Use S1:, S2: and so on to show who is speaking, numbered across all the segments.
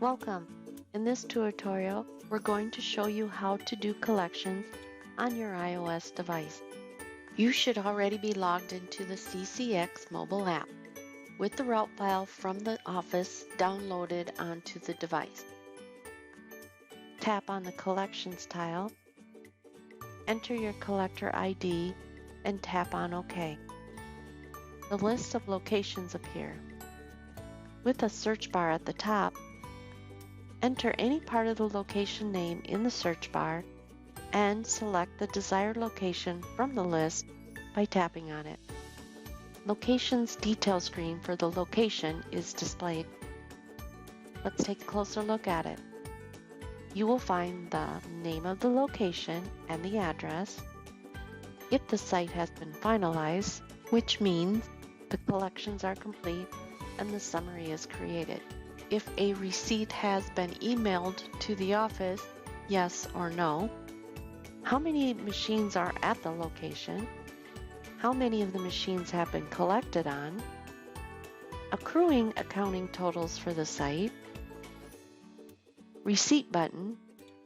S1: Welcome! In this tutorial, we're going to show you how to do collections on your iOS device. You should already be logged into the CCX mobile app with the route file from the office downloaded onto the device. Tap on the Collections tile, enter your collector ID, and tap on OK. The list of locations appear. With a search bar at the top, enter any part of the location name in the search bar and select the desired location from the list by tapping on it. Location's detail screen for the location is displayed. Let's take a closer look at it. You will find the name of the location and the address, if the site has been finalized, which means the collections are complete and the summary is created. If a receipt has been emailed to the office, yes or no. How many machines are at the location? How many of the machines have been collected on? Accruing accounting totals for the site. Receipt button,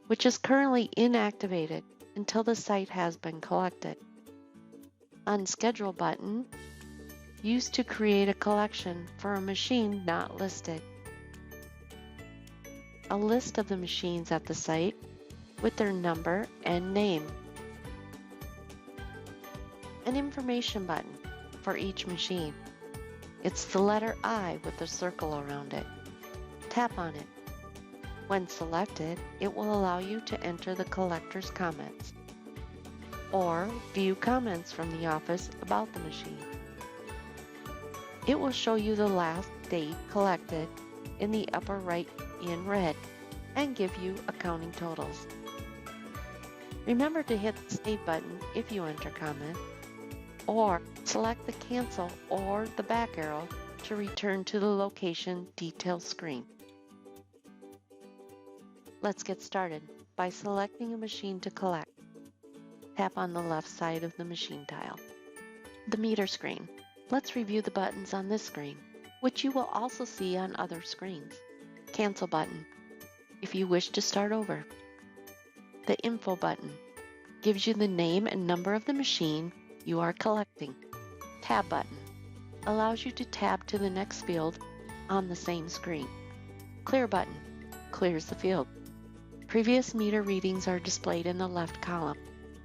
S1: which is currently inactivated until the site has been collected. Unschedule button, used to create a collection for a machine not listed. A list of the machines at the site with their number and name. An information button for each machine. It's the letter I with a circle around it. Tap on it. When selected, it will allow you to enter the collector's comments or view comments from the office about the machine. It will show you the last date collected in the upper right in red and give you accounting totals. Remember to hit the Save button if you enter comment, or select the Cancel or the back arrow to return to the location detail screen. Let's get started by selecting a machine to collect. Tap on the left side of the machine tile. The meter screen. Let's review the buttons on this screen, which you will also see on other screens. Cancel button, if you wish to start over. The Info button gives you the name and number of the machine you are collecting. Tab button allows you to tab to the next field on the same screen. Clear button clears the field. Previous meter readings are displayed in the left column.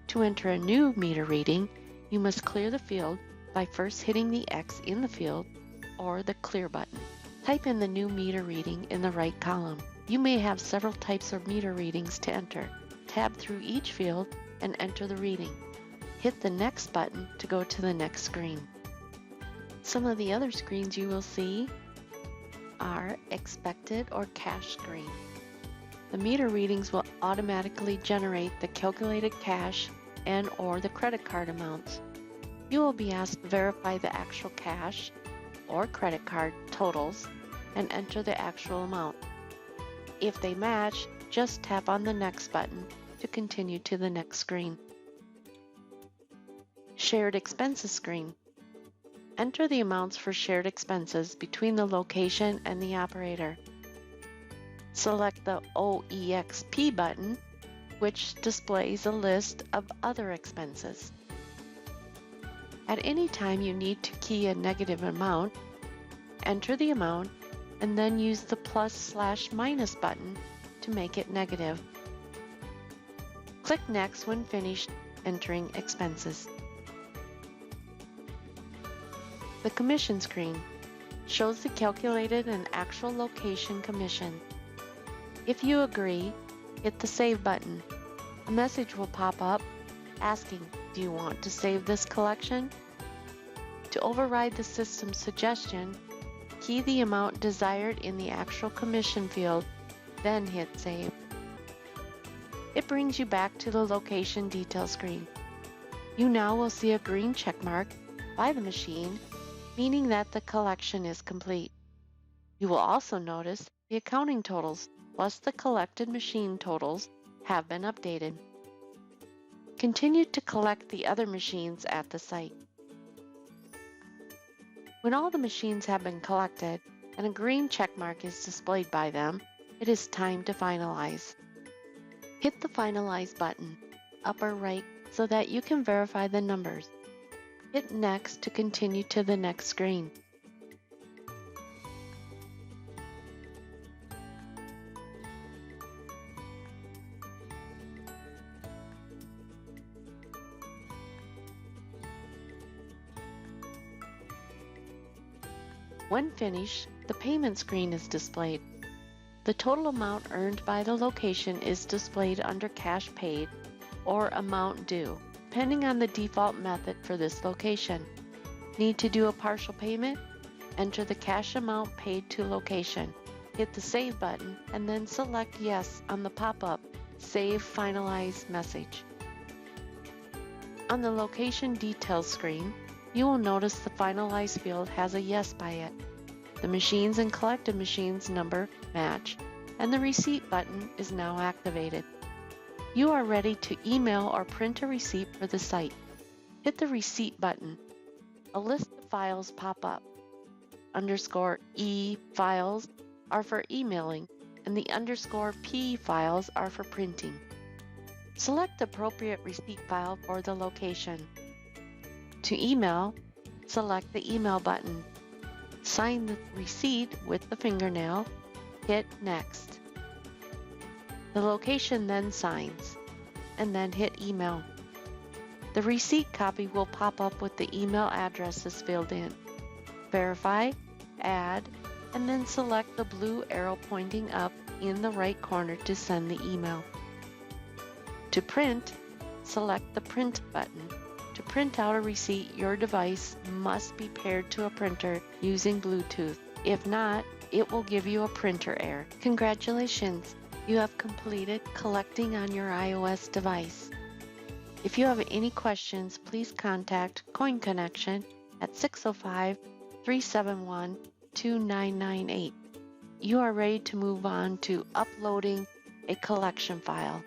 S1: To enter a new meter reading, you must clear the field by first hitting the X in the field or the Clear button. Type in the new meter reading in the right column. You may have several types of meter readings to enter. Tab through each field and enter the reading. Hit the Next button to go to the next screen. Some of the other screens you will see are Expected or Cash screen. The meter readings will automatically generate the calculated cash and or the credit card amounts. You will be asked to verify the actual cash or credit card totals and enter the actual amount. If they match, just tap on the Next button to continue to the next screen. Shared Expenses screen. Enter the amounts for shared expenses between the location and the operator. Select the OEXP button, which displays a list of other expenses. At any time you need to key a negative amount, enter the amount and then use the +/- button to make it negative. Click Next when finished entering expenses. The Commission screen shows the calculated and actual location commission. If you agree, hit the Save button. A message will pop up asking, do you want to save this collection? To override the system's suggestion, key the amount desired in the actual commission field, then hit Save. It brings you back to the location detail screen. You now will see a green check mark by the machine, meaning that the collection is complete. You will also notice the accounting totals plus the collected machine totals have been updated. Continue to collect the other machines at the site. When all the machines have been collected and a green check mark is displayed by them, It is time to finalize. Hit the Finalize button, upper right, so that you can verify the numbers. Hit Next to continue to the next screen. When finished, the payment screen is displayed. The total amount earned by the location is displayed under Cash Paid or Amount Due, depending on the default method for this location. Need to do a partial payment? Enter the cash amount paid to location. Hit the Save button and then select Yes on the pop-up Save Finalized message. On the Location Details screen, you will notice the Finalize field has a Yes by it. The Machines and Collected Machines number match, and the Receipt button is now activated. You are ready to email or print a receipt for the site. Hit the Receipt button. A list of files pop up. _E files are for emailing, and the _P files are for printing. Select the appropriate receipt file for the location. To email, select the Email button. Sign the receipt with the fingernail. Hit Next. The location then signs, and then hit Email. The receipt copy will pop up with the email addresses filled in. Verify, add, and then select the blue arrow pointing up in the right corner to send the email. To print, select the Print button. To print out a receipt, your device must be paired to a printer using Bluetooth. If not, it will give you a printer error. Congratulations! You have completed collecting on your iOS device. If you have any questions, please contact Coin Connection at 605-371-2998. You are ready to move on to uploading a collection file.